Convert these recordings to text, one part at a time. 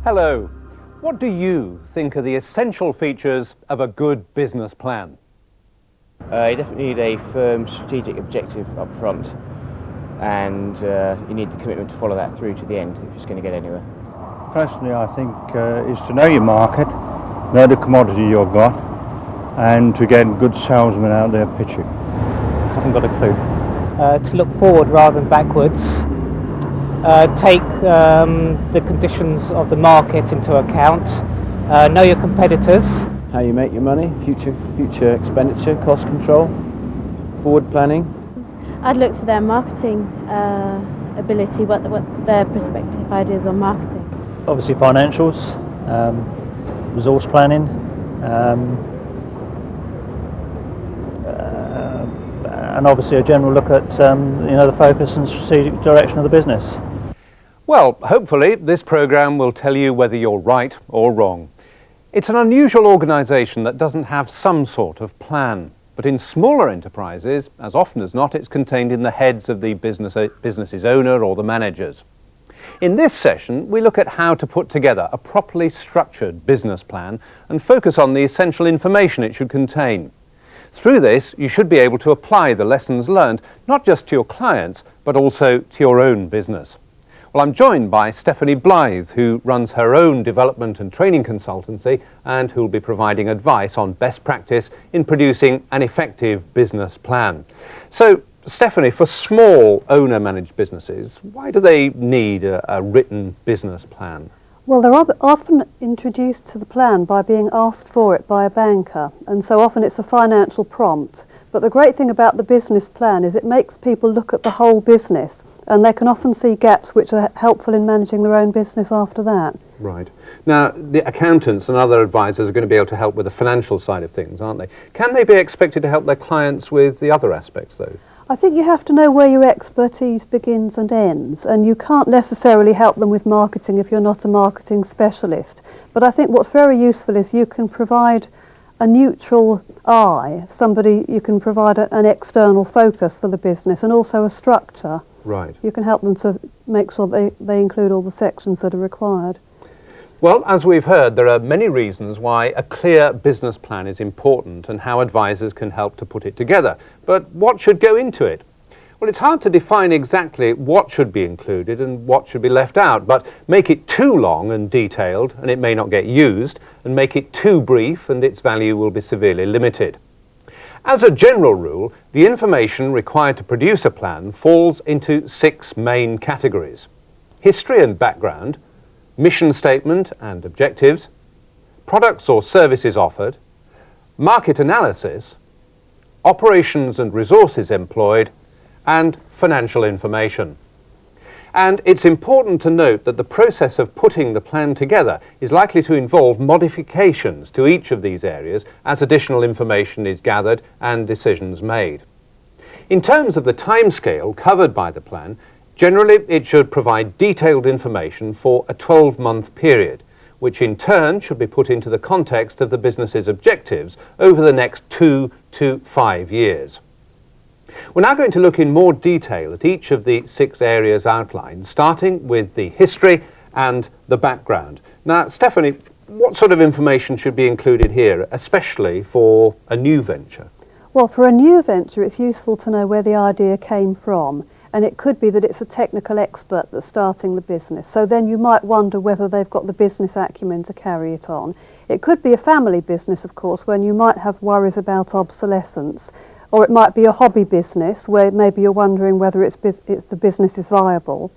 Hello. What do you think are the essential features of a good business plan? You definitely need a firm strategic objective up front, and you need the commitment to follow that through to the end if it's going to get anywhere. Personally, I think is to know your market, know the commodity you've got, and to get good salesmen out there pitching. Haven't got a clue. To look forward rather than backwards. Take the conditions of the market into account. Know your competitors. How you make your money, future expenditure, cost control, forward planning. I'd look for their marketing ability, what their prospective ideas on marketing. Obviously financials, resource planning, and obviously a general look at the focus and strategic direction of the business. Well, hopefully this programme will tell you whether you're right or wrong. It's an unusual organisation that doesn't have some sort of plan, but in smaller enterprises, as often as not, it's contained in the heads of the business's owner or the managers. In this session, we look at how to put together a properly structured business plan and focus on the essential information it should contain. Through this, you should be able to apply the lessons learned, not just to your clients, but also to your own business. Well, I'm joined by Stephanie Blythe, who runs her own development and training consultancy and who will be providing advice on best practice in producing an effective business plan. So, Stephanie, for small owner-managed businesses, why do they need a written business plan? Well, they're often introduced to the plan by being asked for it by a banker, and so often it's a financial prompt. But the great thing about the business plan is it makes people look at the whole business, and they can often see gaps which are helpful in managing their own business after that. Right. Now, the accountants and other advisors are going to be able to help with the financial side of things, aren't they? Can they be expected to help their clients with the other aspects, though? I think you have to know where your expertise begins and ends, and you can't necessarily help them with marketing if you're not a marketing specialist. But I think what's very useful is you can provide a neutral eye, you can provide an external focus for the business and also a structure. Right. You can help them to make sure they include all the sections that are required. Well, as we've heard, there are many reasons why a clear business plan is important and how advisors can help to put it together. But what should go into it? Well, it's hard to define exactly what should be included and what should be left out, but make it too long and detailed and it may not get used, and make it too brief and its value will be severely limited. As a general rule, the information required to produce a plan falls into 6 main categories: history and background, mission statement and objectives, products or services offered, market analysis, operations and resources employed, and financial information. And it's important to note that the process of putting the plan together is likely to involve modifications to each of these areas as additional information is gathered and decisions made. In terms of the timescale covered by the plan, generally it should provide detailed information for a 12-month period, which in turn should be put into the context of the business's objectives over the next 2 to 5 years. We're now going to look in more detail at each of the 6 areas outlined, starting with the history and the background. Now, Stephanie, what sort of information should be included here, especially for a new venture? Well, for a new venture, it's useful to know where the idea came from. And it could be that it's a technical expert that's starting the business. So then you might wonder whether they've got the business acumen to carry it on. It could be a family business, of course, when you might have worries about obsolescence. Or it might be a hobby business where maybe you're wondering whether the business is viable.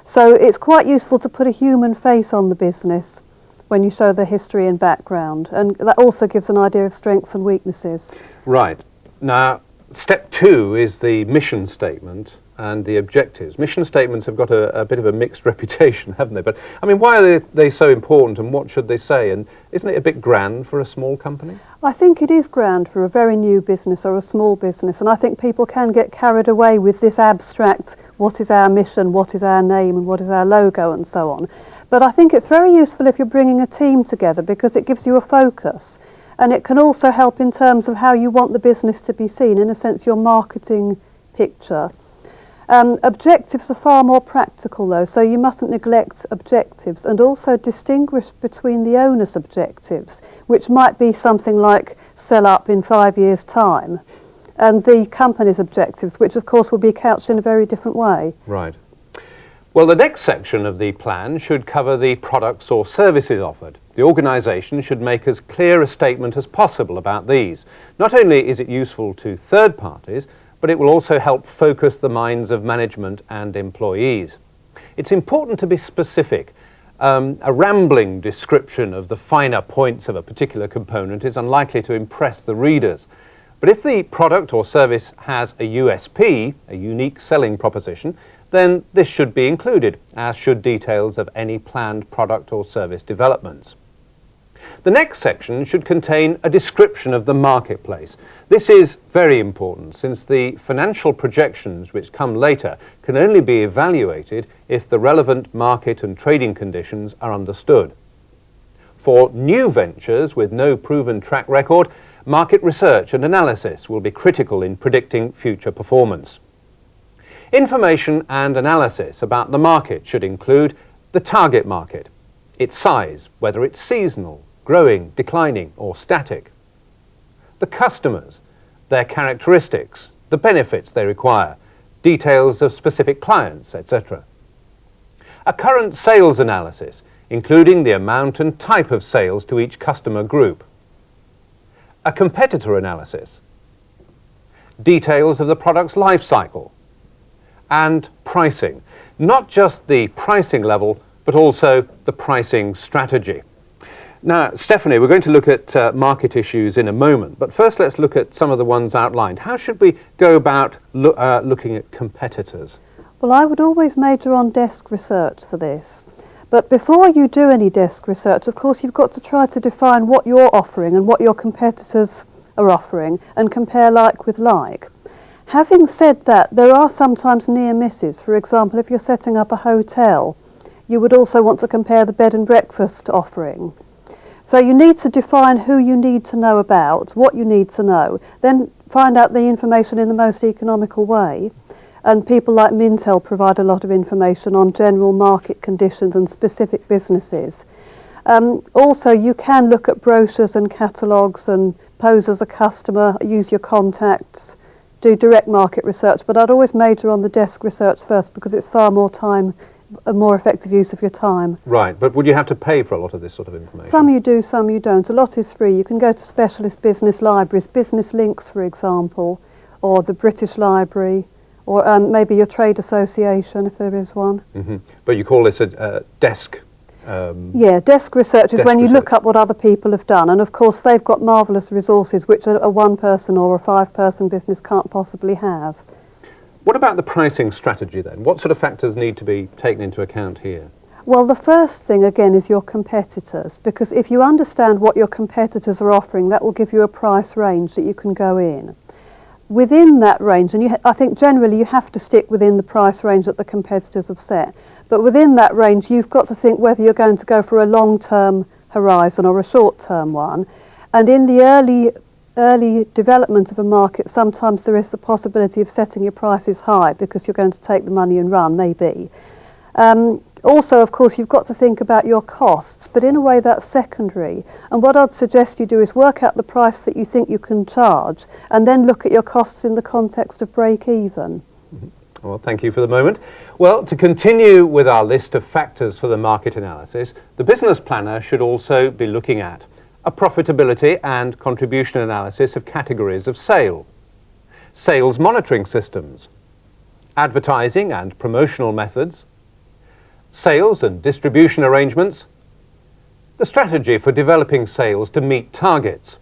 So it's quite useful to put a human face on the business when you show the history and background. And that also gives an idea of strengths and weaknesses. Right. Now, step 2 is the mission statement and the objectives. Mission statements have got a bit of a mixed reputation, haven't they? But, I mean, why are they so important and what should they say? And isn't it a bit grand for a small company? I think it is grand for a very new business or a small business, and I think people can get carried away with this abstract, what is our mission, what is our name, and what is our logo, and so on. But I think it's very useful if you're bringing a team together because it gives you a focus. And it can also help in terms of how you want the business to be seen, in a sense, your marketing picture. Objectives are far more practical though, so you mustn't neglect objectives, and also distinguish between the owner's objectives, which might be something like sell up in 5 years' time, and the company's objectives, which of course will be couched in a very different way. Right. Well, the next section of the plan should cover the products or services offered. The organisation should make as clear a statement as possible about these. Not only is it useful to third parties, but it will also help focus the minds of management and employees. It's important to be specific. A rambling description of the finer points of a particular component is unlikely to impress the readers. But if the product or service has a USP, a unique selling proposition, then this should be included, as should details of any planned product or service developments. The next section should contain a description of the marketplace. This is very important, since the financial projections which come later can only be evaluated if the relevant market and trading conditions are understood. For new ventures with no proven track record, market research and analysis will be critical in predicting future performance. Information and analysis about the market should include the target market, its size, whether it's seasonal, growing, declining, or static. The customers, their characteristics, the benefits they require, details of specific clients, etc. A current sales analysis, including the amount and type of sales to each customer group. A competitor analysis, details of the product's life cycle, and pricing. Not just the pricing level, but also the pricing strategy. Now, Stephanie, we're going to look at market issues in a moment, but first let's look at some of the ones outlined. How should we go about looking at competitors? Well, I would always major on desk research for this. But before you do any desk research, of course, you've got to try to define what you're offering and what your competitors are offering and compare like with like. Having said that, there are sometimes near misses. For example, if you're setting up a hotel, you would also want to compare the bed and breakfast offering. So you need to define who you need to know about, what you need to know, then find out the information in the most economical way. And people like Mintel provide a lot of information on general market conditions and specific businesses. Also, you can look at brochures and catalogues and pose as a customer, use your contacts, do direct market research, but I'd always major on the desk research first because it's far more time, a more effective use of your time. Right, but would you have to pay for a lot of this sort of information? Some you do, some you don't. A lot is free. You can go to specialist business libraries, Business Links for example, or the British Library, or maybe your trade association if there is one. Mm-hmm. But you call this a desk? Yeah, desk research is when you look up what other people have done, and of course they've got marvellous resources which a one-person or a five-person business can't possibly have. What about the pricing strategy then? What sort of factors need to be taken into account here? Well, the first thing again is your competitors, because if you understand what your competitors are offering, that will give you a price range that you can go in. Within that range, and I think generally you have to stick within the price range that the competitors have set, but within that range you've got to think whether you're going to go for a long-term horizon or a short-term one. And in the early development of a market, sometimes there is the possibility of setting your prices high because you're going to take the money and run, maybe. Also, of course, you've got to think about your costs, but in a way that's secondary. And what I'd suggest you do is work out the price that you think you can charge and then look at your costs in the context of break-even. Mm-hmm. Well, thank you for the moment. Well, to continue with our list of factors for the market analysis, the business planner should also be looking at a profitability and contribution analysis of categories of sale, sales monitoring systems, advertising and promotional methods, sales and distribution arrangements, the strategy for developing sales to meet targets,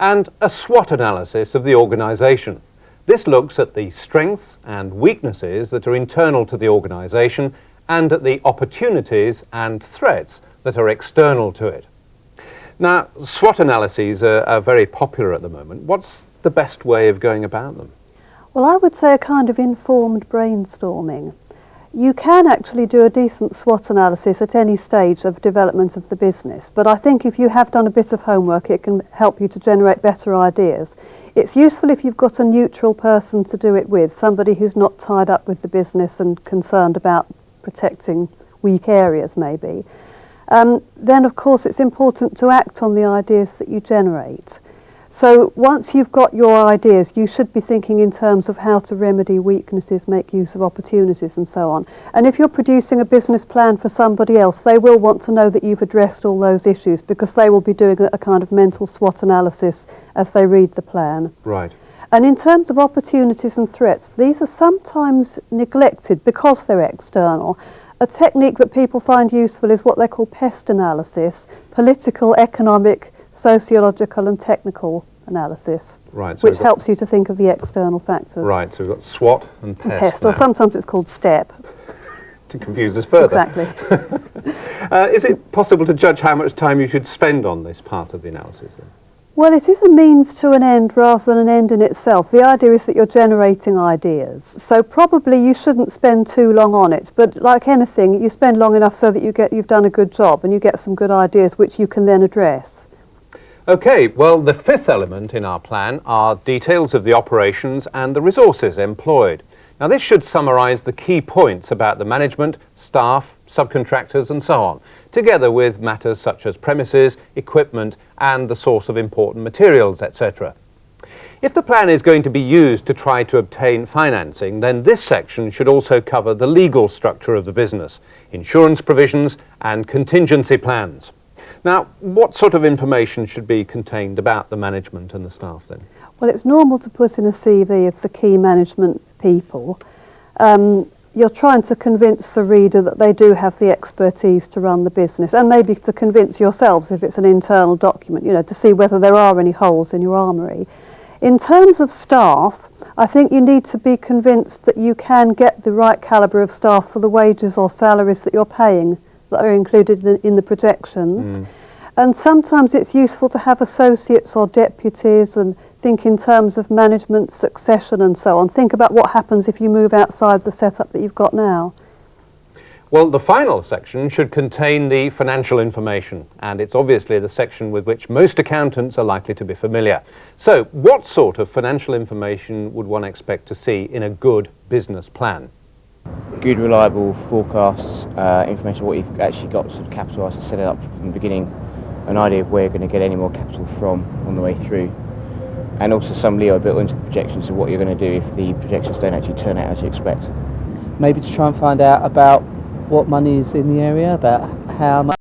and a SWOT analysis of the organisation. This looks at the strengths and weaknesses that are internal to the organisation and at the opportunities and threats that are external to it. Now, SWOT analyses are very popular at the moment. What's the best way of going about them? Well, I would say a kind of informed brainstorming. You can actually do a decent SWOT analysis at any stage of development of the business, but I think if you have done a bit of homework, it can help you to generate better ideas. It's useful if you've got a neutral person to do it with, somebody who's not tied up with the business and concerned about protecting weak areas maybe. Then of course it's important to act on the ideas that you generate. So once you've got your ideas, you should be thinking in terms of how to remedy weaknesses, make use of opportunities and so on. And if you're producing a business plan for somebody else, they will want to know that you've addressed all those issues, because they will be doing a kind of mental SWOT analysis as they read the plan. Right. And in terms of opportunities and threats, these are sometimes neglected because they're external. A technique that people find useful is what they call pest analysis, political, economic, sociological and technical analysis, Right, so which helps you to think of the external factors. Right, so we've got SWOT and PEST. Or now, sometimes it's called STEP. to confuse us further. Exactly. Is it possible to judge how much time you should spend on this part of the analysis then? Well, it is a means to an end rather than an end in itself. The idea is that you're generating ideas. So probably you shouldn't spend too long on it, but like anything, you spend long enough so that you've done a good job and you get some good ideas which you can then address. Okay, well, the fifth element in our plan are details of the operations and the resources employed. Now, this should summarise the key points about the management, staff, subcontractors and so on, together with matters such as premises, equipment and the source of important materials, etc. If the plan is going to be used to try to obtain financing, then this section should also cover the legal structure of the business, insurance provisions and contingency plans. Now, what sort of information should be contained about the management and the staff then? Well, it's normal to put in a CV of the key management people. You're trying to convince the reader that they do have the expertise to run the business, and maybe to convince yourselves if it's an internal document, you know, to see whether there are any holes in your armoury. In terms of staff, I think you need to be convinced that you can get the right calibre of staff for the wages or salaries that you're paying that are included in the projections. And sometimes it's useful to have associates or deputies and think in terms of management, succession and so on. Think about what happens if you move outside the setup that you've got now. Well, the final section should contain the financial information, and it's obviously the section with which most accountants are likely to be familiar. So, what sort of financial information would one expect to see in a good business plan? Good, reliable forecasts, information of what you've actually got sort of capitalised and set it up from the beginning, an idea of where you're going to get any more capital from on the way through, and also some leeway built into the projections of what you're going to do if the projections don't actually turn out as you expect. Maybe to try and find out about what money is in the area, about how much